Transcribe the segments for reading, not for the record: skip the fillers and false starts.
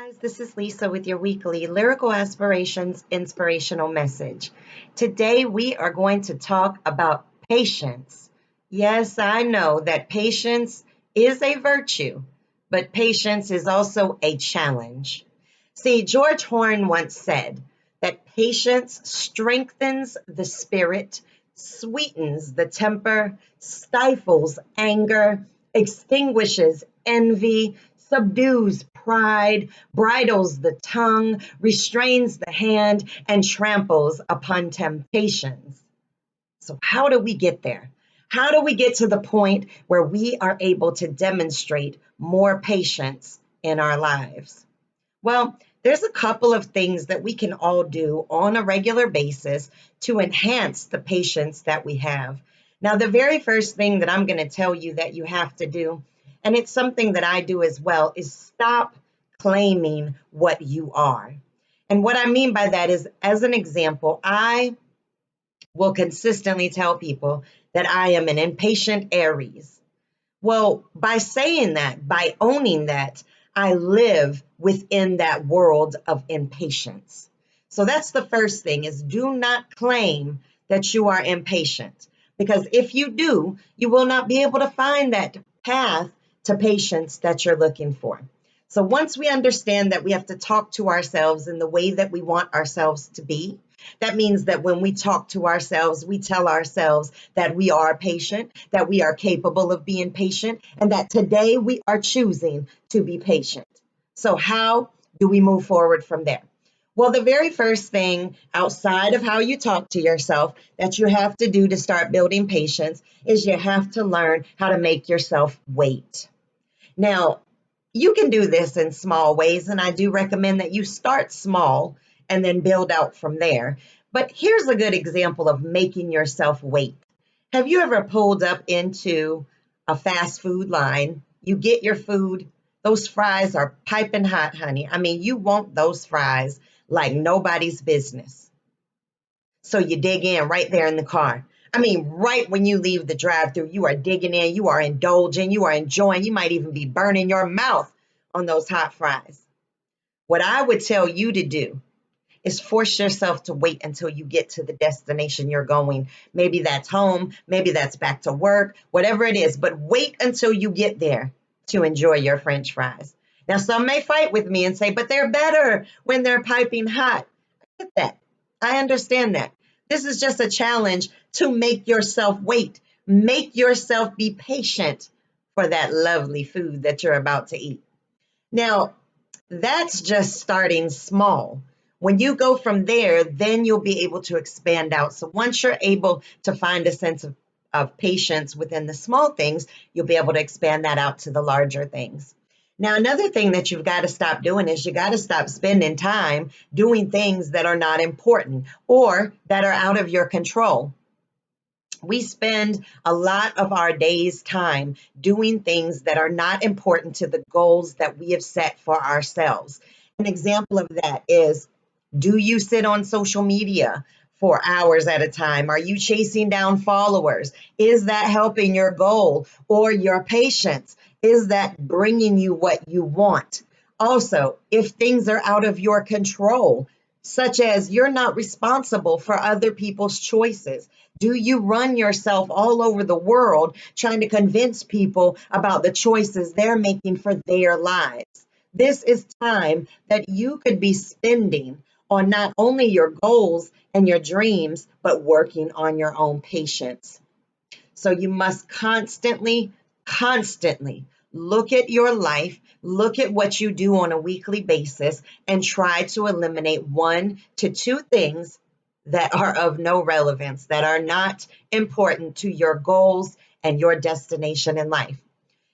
Guys, this is Lisa with your weekly Lyrical Aspirations Inspirational Message. Today we are going to talk about patience. Yes, I know that patience is a virtue, but patience is also a challenge. See, George Horne once said that patience strengthens the spirit, sweetens the temper, stifles anger, extinguishes envy, subdues pride, bridles the tongue, restrains the hand, and tramples upon temptations. So, how do we get there? How do we get to the point where we are able to demonstrate more patience in our lives? Well, there's a couple of things that we can all do on a regular basis to enhance the patience that we have. Now, the very first thing that I'm going to tell you that you have to do, and it's something that I do as well, is stop claiming what you are. And what I mean by that is, as an example, I will consistently tell people that I am an impatient Aries. Well, by saying that, by owning that, I live within that world of impatience. So that's the first thing is do not claim that you are impatient because if you do, you will not be able to find that path to patience that you're looking for. So once we understand that we have to talk to ourselves in the way that we want ourselves to be, that means that when we talk to ourselves, we tell ourselves that we are patient, that we are capable of being patient, and that today we are choosing to be patient. So, how do we move forward from there? Well, the very first thing outside of how you talk to yourself that you have to do to start building patience is you have to learn how to make yourself wait. Now, you can do this in small ways, and I do recommend that you start small and then build out from there. But here's a good example of making yourself wait. Have you ever pulled up into a fast food line? You get your food, those fries are piping hot, honey. I mean, you want those fries like nobody's business. So you dig in right there in the car. I mean, right when you leave the drive through, you are digging in, you are indulging, you are enjoying, you might even be burning your mouth on those hot fries. What I would tell you to do is force yourself to wait until you get to the destination you're going. Maybe that's home, maybe that's back to work, whatever it is, but wait until you get there to enjoy your French fries. Now, some may fight with me and say, but they're better when they're piping hot. I get that. I understand that. This is just a challenge to make yourself wait. Make yourself be patient for that lovely food that you're about to eat. Now, that's just starting small. When you go from there, then you'll be able to expand out. So once you're able to find a sense of patience within the small things, you'll be able to expand that out to the larger things. Now, another thing that you've got to stop doing is you got to stop spending time doing things that are not important or that are out of your control. We spend a lot of our day's time doing things that are not important to the goals that we have set for ourselves. An example of that is, do you sit on social media for hours at a time? Are you chasing down followers? Is that helping your goal or your patience? Is that bringing you what you want? Also, if things are out of your control, such as you're not responsible for other people's choices, do you run yourself all over the world trying to convince people about the choices they're making for their lives? This is time that you could be spending on not only your goals and your dreams, but working on your own patience. So you must constantly look at your life, look at what you do on a weekly basis, and try to eliminate 1 to 2 things that are of no relevance, that are not important to your goals and your destination in life.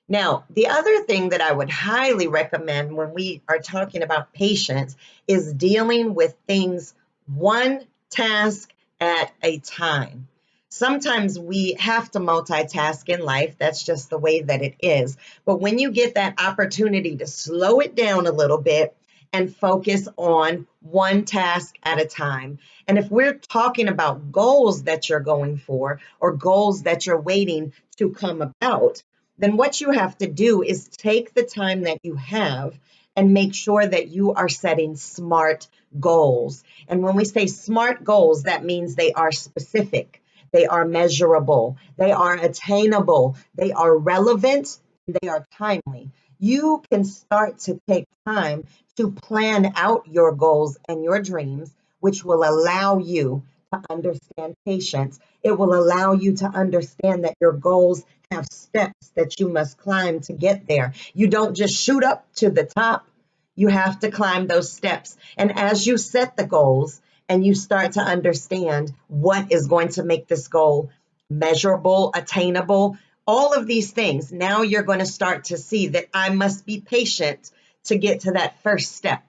Now, the other thing that I would highly recommend when we are talking about patience is dealing with things one task at a time. Sometimes we have to multitask in life. That's just the way that it is. But when you get that opportunity to slow it down a little bit and focus on one task at a time. And if we're talking about goals that you're going for or goals that you're waiting to come about, then what you have to do is take the time that you have and make sure that you are setting SMART goals. And when we say SMART goals, that means they are specific, they are measurable, they are attainable, they are relevant, they are timely. You can start to take time to plan out your goals and your dreams, which will allow you to understand patience. It will allow you to understand that your goals have steps that you must climb to get there. You don't just shoot up to the top. You have to climb those steps. And as you set the goals and you start to understand what is going to make this goal measurable, attainable, all of these things, now you're going to start to see that I must be patient to get to that first step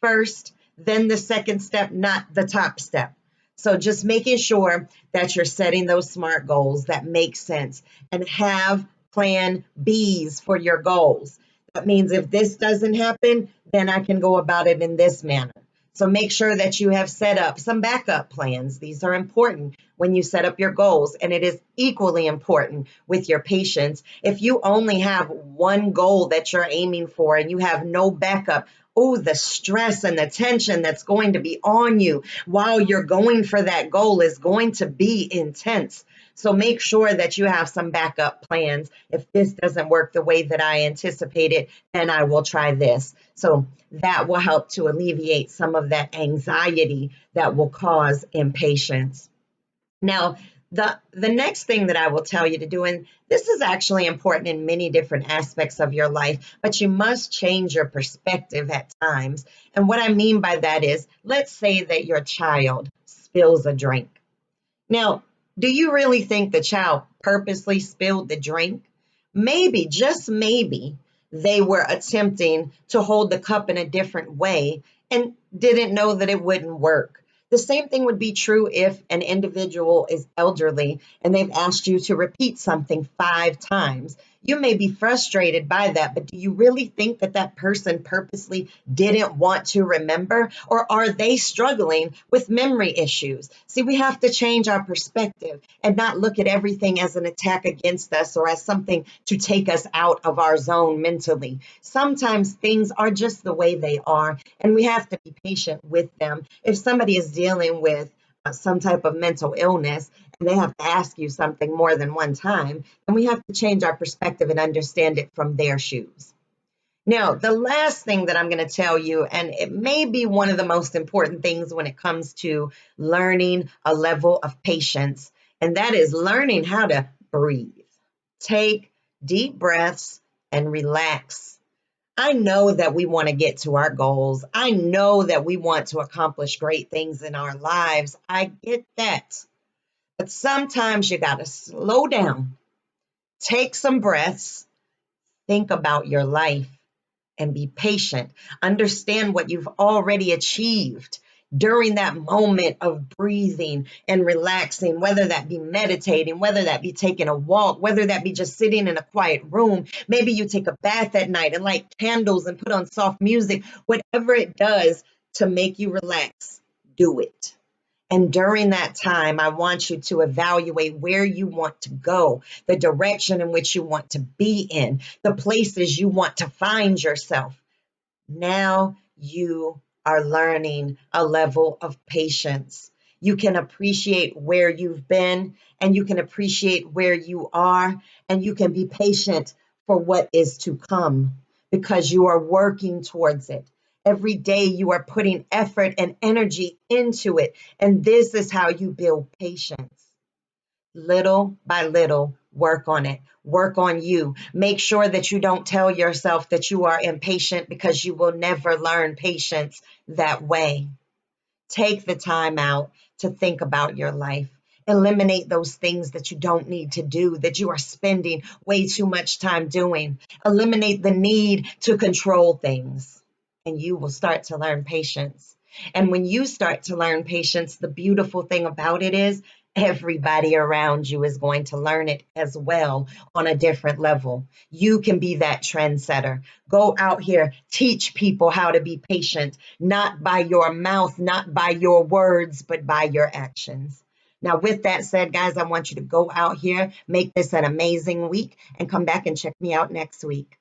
first, then the second step, not the top step. So just making sure that you're setting those SMART goals that make sense and have plan Bs for your goals. That means if this doesn't happen, then I can go about it in this manner. So make sure that you have set up some backup plans. These are important when you set up your goals, and it is equally important with your patience. If you only have one goal that you're aiming for and you have no backup, oh, the stress and the tension that's going to be on you while you're going for that goal is going to be intense. So make sure that you have some backup plans. If this doesn't work the way that I anticipated, then I will try this. So that will help to alleviate some of that anxiety that will cause impatience. Now, the next thing that I will tell you to do, and this is actually important in many different aspects of your life, but you must change your perspective at times. And what I mean by that is, let's say that your child spills a drink. Now, do you really think the child purposely spilled the drink? Maybe, just maybe, they were attempting to hold the cup in a different way and didn't know that it wouldn't work. The same thing would be true if an individual is elderly and they've asked you to repeat something 5 times. You may be frustrated by that, but do you really think that that person purposely didn't want to remember? Or are they struggling with memory issues? See, we have to change our perspective and not look at everything as an attack against us or as something to take us out of our zone mentally. Sometimes things are just the way they are, and we have to be patient with them. If somebody is dealing with some type of mental illness and they have to ask you something more than one time, and we have to change our perspective and understand it from their shoes. Now, the last thing that I'm going to tell you, and it may be one of the most important things when it comes to learning a level of patience, and that is learning how to breathe. Take deep breaths and relax. I know that we want to get to our goals. I know that we want to accomplish great things in our lives. I get that. But sometimes you got to slow down, take some breaths, think about your life, and be patient. Understand what you've already achieved during that moment of breathing and relaxing, whether that be meditating, whether that be taking a walk, whether that be just sitting in a quiet room. Maybe you take a bath at night and light candles and put on soft music. Whatever it does to make you relax, do it. And during that time, I want you to evaluate where you want to go, the direction in which you want to be in, the places you want to find yourself. Now you are learning a level of patience. You can appreciate where you've been, and you can appreciate where you are, and you can be patient for what is to come because you are working towards it. Every day you are putting effort and energy into it, and this is how you build patience. Little by little, work on it. Work on you. Make sure that you don't tell yourself that you are impatient because you will never learn patience that way. Take the time out to think about your life. Eliminate those things that you don't need to do, that you are spending way too much time doing. Eliminate the need to control things, and you will start to learn patience. And when you start to learn patience, the beautiful thing about it is everybody around you is going to learn it as well on a different level. You can be that trendsetter. Go out here, teach people how to be patient, not by your mouth, not by your words, but by your actions. Now, with that said, guys, I want you to go out here, make this an amazing week, and come back and check me out next week.